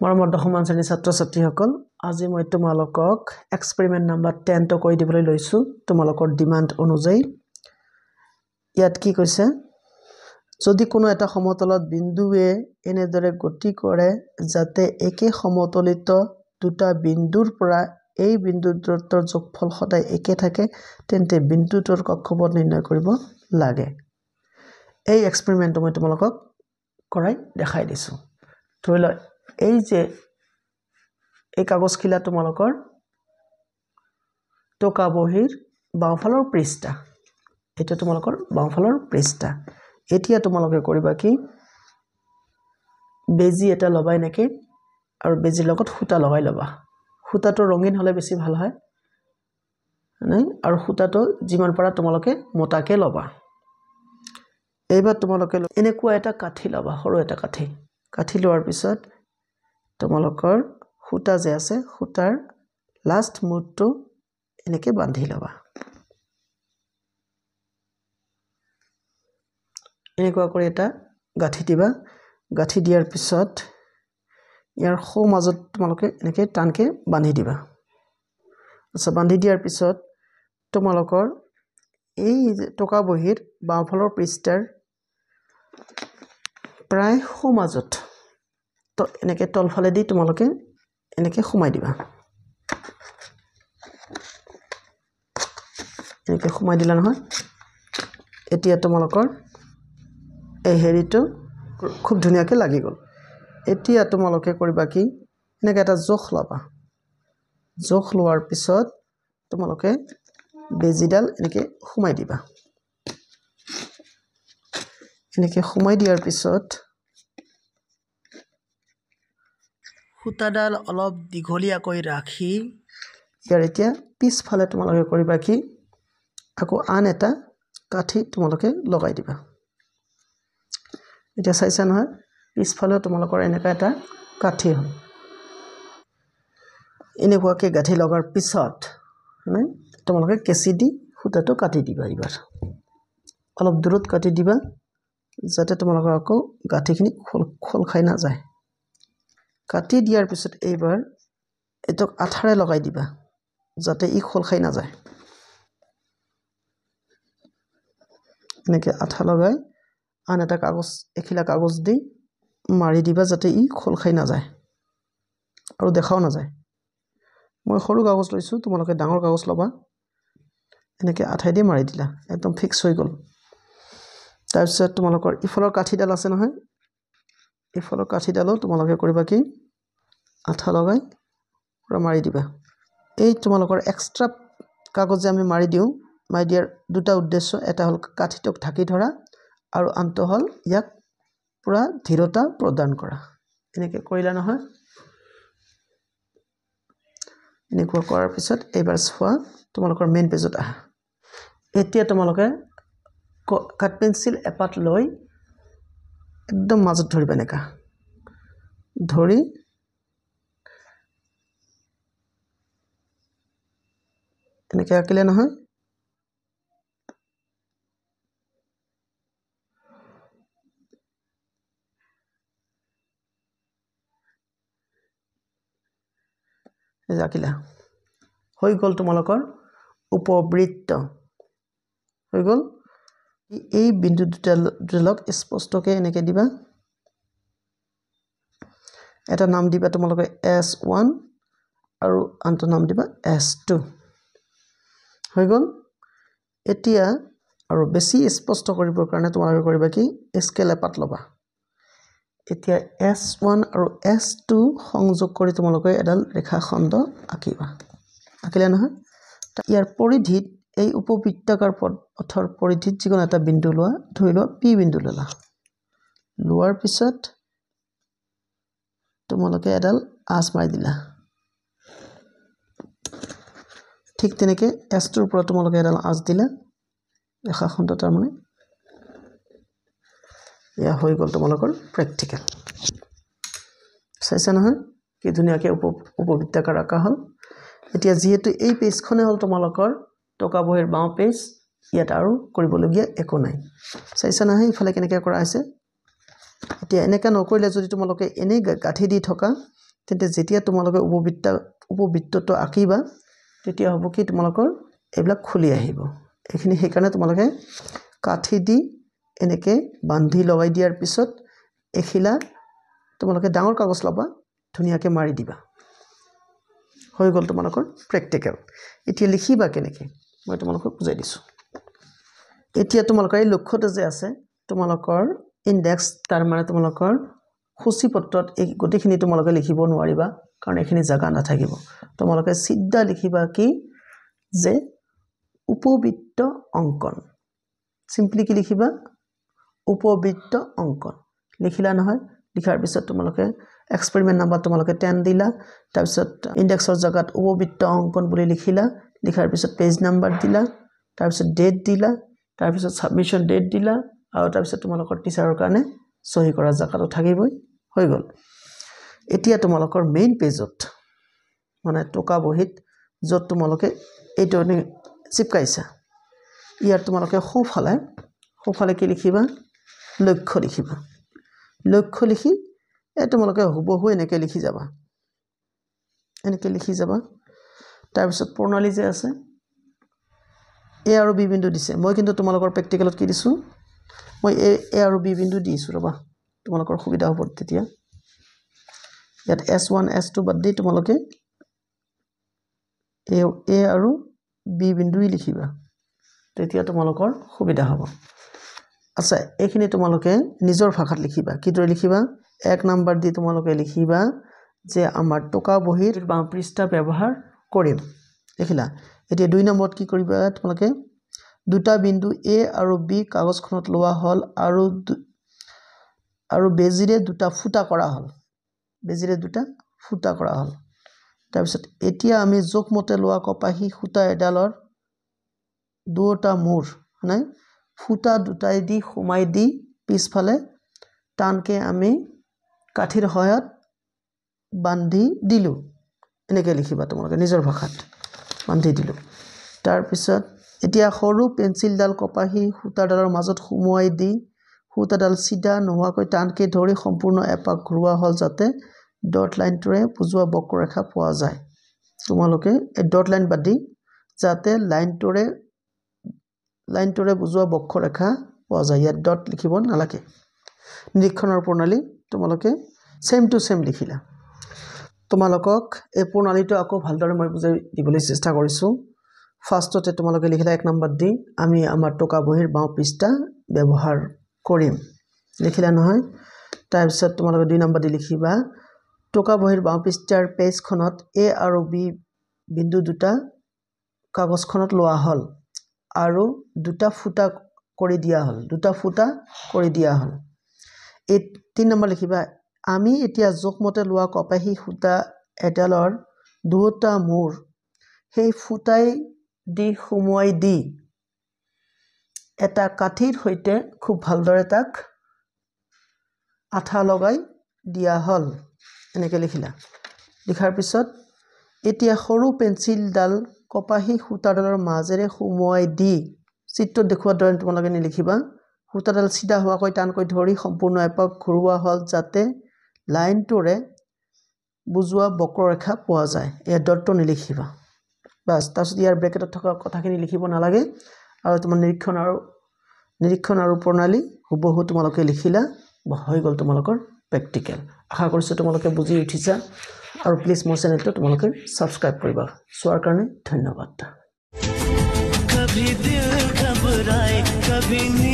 মৰমৰ দশম শ্ৰেণীৰ ছাত্ৰ-ছাত্ৰীসকল আজি মই তোমালোকক এক্সপেৰিমেন্ট নাম্বাৰ 10 টো কৈ দিবলৈ লৈছো তোমালোকৰ ডিমান্ড অনুযায়ী ইয়াত কি কৈছে যদি কোনো এটা সমতলত বিন্দুৱে এনেদৰে গতি কৰে যাতে একে সমতলিত দুটা বিন্দুৰ পৰা এই বিন্দুৰ দূৰত্বৰ যোগফল সদায় একে থাকে তেন্তে বিন্দুটোৰ কক্ষপথ নিৰ্ণয় কৰিব লাগে এই এক্সপেৰিমেন্টটো মই তোমালোকক কৰাই দেখাই দিছো ধৰি লও এই যে এই কাগজখিলা তোমালোকৰ টকা বহিৰ বাওঁফালৰ পৃষ্ঠা এটা তোমালোকৰ বাওঁফালৰ পৃষ্ঠা এতিয়া তোমালোকে কৰিবা কি বেজি এটা লবাই নেকি আৰু বেজিৰ লগত সুতা লগাই লবা সুতাটো ৰঙিন হলে বেছি ভাল হয় নাই আৰু সুতাটো যিমান পাৰা তোমালোকে মোটাকে লবা এইবাৰ তোমালোকে এনেকুৱা এটা কাঠি লবা সৰু এটা কাঠি লোৱাৰ পিছত তোমালোকৰ সুতা যে আছে সুতাৰ লাষ্ট মুডটো এনেকে বান্ধি লবা এনেকুৱা কৰি এটা গাঠি দিবা গাঠি দিয়াৰ পিছত ইয়াৰ খো মাজত তোমালোকে এনেকে টানকে বান্ধি দিবা আচ্ছা বান্ধি দিয়াৰ পিছত তোমালোকৰ এই টকা বহিৰ বাওঁফালৰ পৃষ্ঠাৰ প্ৰায় খো মাজত তো এনেকে তলফালে দি তোমালোকে এনেকে খুমাই দিবা এনেকে খুমাই দিলা নহয় এতিয়া তোমালোকৰ এই হেৰিটো খুব ধুনিয়াকে লাগি গল এতিয়া তোমালোকে কৰিবা কি এনেকে এটা জোখ লবা জোখ লোৱাৰ পিছত তোমালোকে বেজিডাল এনেকে খুমাই দিবা এনেকে খুমাই দিয়াৰ পিছত সুতাডাল অলপ দীঘলীয়াকৈ ৰাখি ইয়াৰ এতিয়া পিছফালে তোমালোকে কৰিবা কি আকৌ আন এটা কাঠি তোমালোকে লগাই দিবা এতিয়া চাইছা নহয় পিছফালে তোমালোকৰ এনেকা এটা কাঠি হয় এনেকুৱাকে গাঠি লগাৰ পিছত মানে তোমালোকে কেঁচি দি সুতাটো কাটি দিবা এবাৰ অলপ দূৰত কাটি দিবা যাতে তোমালোকৰ আকৌ গাঠিখিনি খোল খাই না যায় কাটি দিয়াৰ পিছত এইবাৰ এটক আঠাৰে লগাই দিবা যাতে ই খোল খাই না যায় এনেকে আঠা লগাই আন এটা কাগজ এখিলা কাগজ দি মাৰি দিবা যাতে ই খোল খাই না যায় আৰু দেখাও না যায় মই সৰু কাগজ লৈছো তোমালোকে ডাঙৰ কাগজ লবা এনেকে আঠাই দি মাৰি দিলা একদম ফিক্স হৈ গল তাৰ পিছত তোমালোকৰ ইফালৰ কাঠিডাল আছে নহয় ইফালৰ কাঠিডালো তোমালোকে কৰিবা কি আঠা লগাই পুৰা মাৰি দিবা এই তোমালোকৰ এক্সট্ৰা কাগজ যে আমি মাৰি দিও মাৰি দিয়াৰ দুটা উদ্দেশ্য এটা হল কাঠিটোক ঢাকি ধৰা আৰু আনটো হল ইয়াক পুৰা ধীৰতা প্ৰদান কৰা এনেকে কৰিলা নহয় এনেকুৱা কৰাৰ পিছত এইবাৰ চোৱা তোমালোকৰ মেইন পেজত আহা এতিয়া তোমালোকে কাট পেন্সিল এপাত লৈ একদম মাজত ধৰিবা নেকা ধৰি এনেকে আঁকিলে নহয় আঁকিলা হৈ গল তোমালোকৰ উপবৃত্ত হৈ গল এই বিন্দু দুটালক স্পষ্টকে এনেকে দিবা এটা নাম দিবা তোমালোকে S1 আৰু আনটো নাম দিবা S2 হৈ গল এতিয়া আৰু বেছি স্পষ্ট কৰিবৰ কাৰণে তোমালোকে কৰিবা কি স্কেল এপাত লবা এতিয়া S1 আৰু S2 সংযোগ কৰি তোমালোকে এডাল ৰেখাখণ্ড আঁকিবা আঁকিলে নহয় ইয়াৰ পৰিধিত এই উপবৃত্তাকাৰ পথৰ পৰিধিত যিকোনো এটা বিন্দু লোৱা ধৰি লোৱা P বিন্দু ললা লোৱাৰ পিছত তোমালোকে এডাল আঁচ মাৰি দিলা ঠিক তেনেকে S2 ৰ পৰা তোমালোকে এডাল আঁচ দিলা ৰেখাখণ্ড তাৰ মানে ইয়া হৈ গল তোমালোকৰ প্ৰেক্টিকেল চাইছা নহয় কি ধুনিয়াকে উপবৃত্তাকাৰ আঁকা হল এতিয়া যেহেতু এই পেজখনে হল তোমালোকৰ টকা বহিৰ বাওঁ পেজ ইয়াত আৰু কৰিবলগীয়া একো নাই চাইছা নহয় ইফালে কেনেকৈ কৰা আছে এতিয়া এনেকা নকৰিলে যদি তোমালোকে এনে গাঠি দি থকা তেন্তে যেতিয়া তোমালোকে উপবৃত্তটো আঁকিবা তেতিয়া হ'ব কি তোমালোকৰ এইবিলাক খুলি আহিব এইখিনি সেইকাৰণে তোমালোকে কাঠি দি এনেকে বান্ধি লগাই দিয়াৰ পিছত এখিলা তোমালোকে ডাঙৰ কাগজ লবা ধুনিয়াকে মাৰি দিবা হৈ গল তোমালোকৰ প্ৰেক্টিকেল এতিয়া লিখিবা কেনেকে মই তোমালোকক বুজাই দিছো এতিয়া তোমালোকৰ এই লক্ষ্যটো যে আছে তোমালোকৰ ইনডেক্স তাৰ মানে তোমালোকৰ সূচীপত্ৰত এই গতিখিনি তোমালোকে লিখিব নোৱাৰিবা কাৰণ এখিনি জায়গা নাথাকিব তোমালোকে সিদ্ধা লিখিবা কি যে উপবৃত্ত অঙ্কন সিম্পলি কি লিখিবা উপবৃত্ত অঙ্কন লিখিলা নহয় লিখাৰ পিছত তোমালোকে এক্সপেৰিমেন্ট নাম্বাৰ তোমালোকে 10 দিলা তাৰ পিছত ইনডেক্সৰ জায়গাত উপবৃত্ত অঙ্কন বুলি লিখিলা লিখাৰ পিছত পেজ নাম্বাৰ দিলা তাৰ পিছত ডেট দিলা তাৰ পিছত সাবমিশন ডেট দিলা আৰু তাৰ পিছত তোমালোকৰ টিচাৰৰ কাৰণে সহি কৰা জায়গাটো থাকিবই হৈ গল এতিয়া তোমালোকৰ মেইন পেজত মানে টকা বহিত যত তোমালোকে এইটো চিপকাইছা ইয়াৰ তোমালোকে খুফালে কি লিখিবা লক্ষ্য লিখিবা লক্ষ্য লিখি তোমালোকে হুবহু এনেকে লিখি যাবা তাৰ পিছত প্ৰণালী যে আছে এ আৰু বি বিন্দু দিছে মই কিন্তু তোমালোকৰ প্ৰেক্টিকেলত কি দিছো মই এ আৰু বি বিন্দু দিছো ৰবা তোমালোকৰ সুবিধা হ'ব তেতিয়া ইয়াত S1 S2 বাদ দি তোমালোকে এ আৰু বি বিন্দুই লিখিবা তেতিয়া তোমালোকৰ সুবিধা হ'ব আচ্ছা এইখিনি তোমালোকে নিজৰ ভাষাত লিখিবা কিদৰে লিখিবা এক নম্বৰ দি তোমালোকে লিখিবা যে আমাৰ টকা বহিৰ বাম পৃষ্ঠা ব্যৱহাৰ কৰিম লিখিলা এতিয়া দুই নম্বৰত কি কৰিবা তোমালোকে দুটা বিন্দু এ আৰু বি কাগজখনত লোৱা হল আৰু বেজিৰে দুটা ফুটা কৰা হল তাৰ পিছত এতিয়া আমি জোখমতে লোৱা কপাহী সূতা এডালৰ দুটা মূৰ মানে ফুটা দুটাই দি সোমাই দি পিছফালে টানকে আমি কাঠিৰ সহায়ত বান্ধি দিলু এনেকে লিখিবা তোমালোকে নিজৰ ভাষাত বান্ধি দিলু তাৰ পিছত এতিয়া সৰু পেন্সিলডাল কপাহী সূতাডালৰ মাজত সোমোৱাই দি সূতাডাল সিধা নোহোৱাকৈ টানকে ধৰি সম্পূৰ্ণ এপাক ঘূৰোৱা হল যাতে ডট লাইনটোৰে বুজোৱা বক্ৰৰেখা পোৱা যায় তোমালোকে এই ডট লাইন বাদি যাতে লাইনটোৰে বুজোৱা বক্ৰৰেখা পোৱা যায় ইয়াত ডট লিখিব নালাগে নিৰীক্ষণৰ প্ৰণালী তোমালোকে সেম টু সেম লিখিলা তোমালোকক এই প্ৰণালীটো আকৌ ভালদৰে মই বুজাই দিবলৈ চেষ্টা কৰিছো ফাৰ্ষ্টতে তোমালোকে লিখিলা এক নম্বৰ দি আমি আমাৰ টকা বহিৰ বাও পৃষ্ঠা ব্যৱহাৰ কৰিম লিখিলা নহয় তাৰ পিছত তোমালোকে দুই নম্বৰ দি লিখিবা টকা বহিৰ বাও পৃষ্ঠাৰ পেজখনত এ আৰু বি বিন্দু দুটা কাগজখনত লোৱা হল আৰু দুটা ফুটা কৰি দিয়া হল এই তিন নম্বৰ লিখিবা আমি এতিয়া জোখমতে লোৱা কপাহী সূতা এডালৰ দুটা মূৰ সেই ফুটাই দি সোমোৱাই দি এটা কাঠিৰ সৈতে খুব ভালদৰে তাক আঠা লগাই দিয়া হল এনেকে লিখিলা লিখাৰ পিছত এতিয়া সৰু পেন্সিলডাল কপাহী সূতাডালৰ মাজেৰে সোমোৱাই দি চিত্ৰত দেখুৱাৰ দৰে তোমালোকে লিখিবা সূতাডাল সিধা হোৱাকৈ টানকৈ ধৰি সম্পূৰ্ণ এপাক ঘূৰোৱা হল যাতে লাইনটোৰে বুজোৱা বক্ৰৰেখা পোৱা যায় এই ডটটো নিলিখিবা বাস তাৰপিছত ইয়াৰ ব্ৰেকেটত থকা কথাখিনি লিখিব নালাগে আৰু তোমাৰ নিৰীক্ষণ আৰু প্ৰণালী হুবহু তোমালোকে লিখিলা হৈ গল তোমালোকৰ প্ৰেক্টিকেল আশা কৰিছো তোমালোকে বুজি উঠিছা আৰু প্লিজ মোৰ চেনেলটো তোমালোকে সাবস্ক্ৰাইব কৰিবা চোৱাৰ কাৰণে ধন্যবাদ कभी दिल घबराए कभी